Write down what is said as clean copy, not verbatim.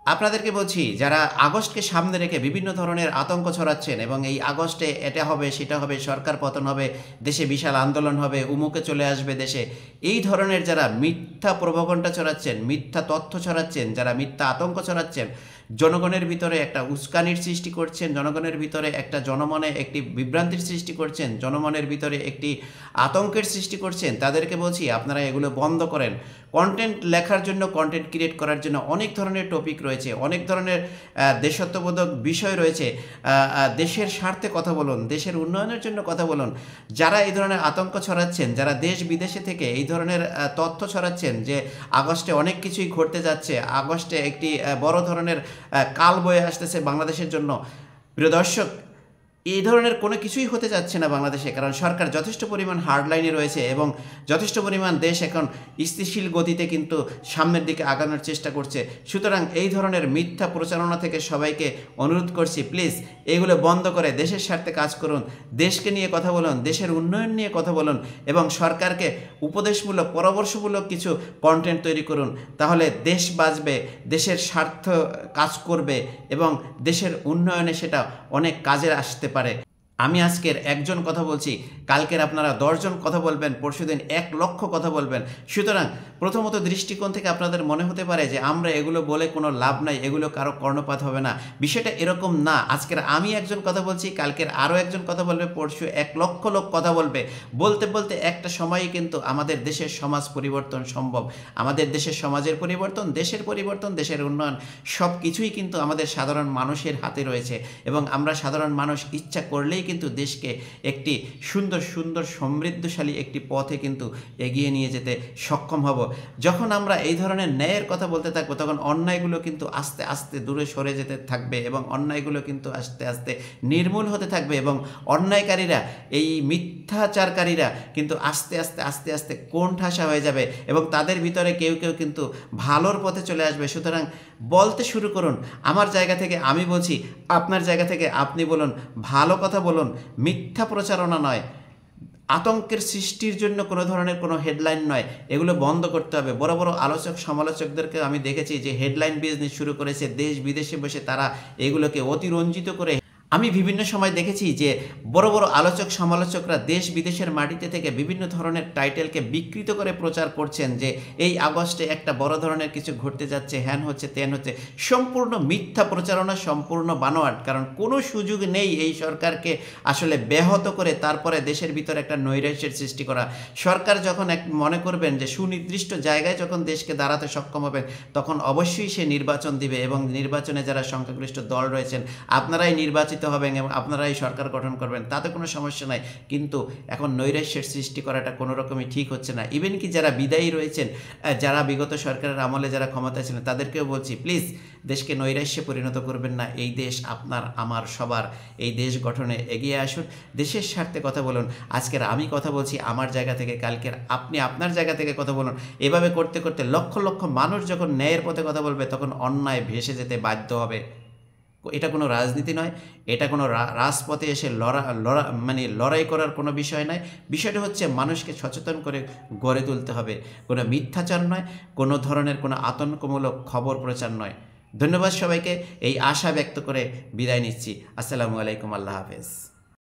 আপনাদেরকে বলছি, যারা আগস্টকে সামনে রেখে বিভিন্ন ধরনের আতঙ্ক ছড়াচ্ছেন এবং এই আগস্টে এটা হবে, সেটা হবে, সরকার পতন হবে, দেশে বিশাল আন্দোলন হবে, উমুকে চলে আসবে দেশে, এই ধরনের যারা মিথ্যা প্রভাকাণ্ডা ছড়াচ্ছেন, মিথ্যা তথ্য ছড়াচ্ছেন, যারা মিথ্যা আতঙ্ক ছড়াচ্ছেন, জনগণের ভিতরে একটা উস্কানির সৃষ্টি করছেন, জনগণের ভিতরে একটা জনমনে একটি বিভ্রান্তির সৃষ্টি করছেন, জনমনের ভিতরে একটি আতঙ্কের সৃষ্টি করছেন, তাদেরকে বলছি আপনারা এগুলো বন্ধ করেন। কন্টেন্ট লেখার জন্য, কন্টেন্ট ক্রিয়েট করার জন্য অনেক ধরনের টপিক রয়েছে, অনেক ধরনের দেশাত্মবোধক বিষয় রয়েছে। দেশের স্বার্থে কথা বলুন, দেশের উন্নয়নের জন্য কথা বলুন। যারা এই ধরনের আতঙ্ক ছড়াচ্ছেন, যারা দেশ বিদেশে থেকে এই ধরনের তথ্য ছড়াচ্ছেন যে আগস্টে অনেক কিছুই ঘটতে যাচ্ছে, আগস্টে একটি বড় ধরনের কাল বয়ে আসতেছে বাংলাদেশের জন্য, প্রিয় দর্শক, এই ধরনের কোনো কিছুই হতে যাচ্ছে না বাংলাদেশে, কারণ সরকার যথেষ্ট পরিমাণ হার্ডলাইনে রয়েছে এবং যথেষ্ট পরিমাণ দেশ এখন স্থিতিশীল গতিতে কিন্তু সামনের দিকে আগানোর চেষ্টা করছে। সুতরাং এই ধরনের মিথ্যা প্রচারণা থেকে সবাইকে অনুরোধ করছি, প্লিজ এগুলো বন্ধ করে দেশের স্বার্থে কাজ করুন, দেশকে নিয়ে কথা বলুন, দেশের উন্নয়ন নিয়ে কথা বলুন এবং সরকারকে উপদেশমূলক, পরামর্শমূলক কিছু কন্টেন্ট তৈরি করুন। তাহলে দেশ বাঁচবে, দেশের স্বার্থ কাজ করবে এবং দেশের উন্নয়নে সেটা অনেক কাজে আসতে পারে। আমি আজকের একজন কথা বলছি, কালকের আপনারা 10 জন কথা বলবেন, পরশুদিন 1 লক্ষ কথা বলবেন। সুতরাং প্রথমত দৃষ্টিকোণ থেকে আপনাদের মনে হতে পারে যে আমরা এগুলো বলে কোনো লাভ নাই, এগুলো কারো কর্ণপাত হবে না। বিষয়টা এরকম না। আজকের আমি একজন কথা বলছি, কালকের আরও একজন কথা বলবে, পরশু 1 লক্ষ লোক কথা বলবে। বলতে বলতে একটা সময়ে কিন্তু আমাদের দেশের সমাজ পরিবর্তন সম্ভব। আমাদের দেশের সমাজের পরিবর্তন, দেশের উন্নয়ন সব কিছুই কিন্তু আমাদের সাধারণ মানুষের হাতে রয়েছে এবং আমরা সাধারণ মানুষ ইচ্ছা করলেই কিন্তু দেশকে একটি সুন্দর সুন্দর সমৃদ্ধশালী একটি পথে কিন্তু এগিয়ে নিয়ে যেতে সক্ষম হব। যখন আমরা এই ধরনের ন্যায়ের কথা বলতে থাকবো, তখন অন্যায়গুলো কিন্তু আস্তে আস্তে দূরে সরে যেতে থাকবে এবং অন্যায়গুলো কিন্তু আস্তে আস্তে নির্মূল হতে থাকবে এবং অন্যায়কারীরা, এই মিথ্যাচারকারীরা কিন্তু আস্তে আস্তে আস্তে আস্তে কোণঠাসা হয়ে যাবে এবং তাদের ভিতরে কেউ কেউ কিন্তু ভালোর পথে চলে আসবে। সুতরাং বলতে শুরু করুন। আমার জায়গা থেকে আমি বলছি, আপনার জায়গা থেকে আপনি বলুন, ভালো কথা বলুন, মিথ্যা প্রচারণা নয়, আতঙ্কের সৃষ্টির জন্য কোনো ধরনের কোনো হেডলাইন নয়, এগুলো বন্ধ করতে হবে। বড় বড় আলোচক সমালোচকদেরকে আমি দেখেছি যে হেডলাইন বিজনেস শুরু করেছে, দেশ বিদেশে বসে তারা এগুলোকে অতিরঞ্জিত করে। আমি বিভিন্ন সময় দেখেছি যে বড় বড় আলোচক সমালোচকরা দেশ বিদেশের মাটিতে থেকে বিভিন্ন ধরনের টাইটেলকে বিকৃত করে প্রচার করছেন যে এই আগস্টে একটা বড় ধরনের কিছু ঘটতে যাচ্ছে, হ্যান হচ্ছে, ত্যান হচ্ছে। সম্পূর্ণ মিথ্যা প্রচারণা, সম্পূর্ণ বানোয়াট। কারণ কোনো সুযোগ নেই এই সরকারকে আসলে ব্যাহত করে তারপরে দেশের ভিতরে একটা নৈরাশ্যের সৃষ্টি করা। সরকার যখন মনে করবেন যে সুনির্দিষ্ট জায়গায় যখন দেশকে দাঁড়াতে সক্ষম হবেন, তখন অবশ্যই সে নির্বাচন দিবে এবং নির্বাচনে যারা সংখ্যাগরিষ্ঠ দল রয়েছেন, আপনারাই নির্বাচিত হবেন এবং আপনারাই সরকার গঠন করবেন, তাতে কোনো সমস্যা নাই। কিন্তু এখন নৈরাশ্যের সৃষ্টি করাটা কোনো রকমই ঠিক হচ্ছে না। ইভেন কি যারা বিদায়ী রয়েছেন, যারা বিগত সরকারের আমলে যারা ক্ষমতায় ছিলেন, তাদেরকেও বলছি, প্লিজ দেশকে নৈরাশ্যে পরিণত করবেন না। এই দেশ আপনার, আমার, সবার। এই দেশ গঠনে এগিয়ে আসুন, দেশের স্বার্থে কথা বলুন। আজকের আমি কথা বলছি আমার জায়গা থেকে, কালকের আপনি আপনার জায়গা থেকে কথা বলুন। এভাবে করতে করতে লক্ষ লক্ষ মানুষ যখন ন্যায়ের পথে কথা বলবে, তখন অন্যায় ভেসে যেতে বাধ্য হবে। এটা কোনো রাজনীতি নয়, এটা কোনো রাজপথে এসে লড়াই করার কোনো বিষয় নয়। বিষয়টা হচ্ছে মানুষকে সচেতন করে গড়ে তুলতে হবে। কোনো মিথ্যাচার নয়, কোনো ধরনের কোনো আতঙ্কমূলক খবর প্রচার নয়। ধন্যবাদ সবাইকে। এই আশা ব্যক্ত করে বিদায় নিচ্ছি। আসসালামু আলাইকুম, আল্লাহ হাফেজ।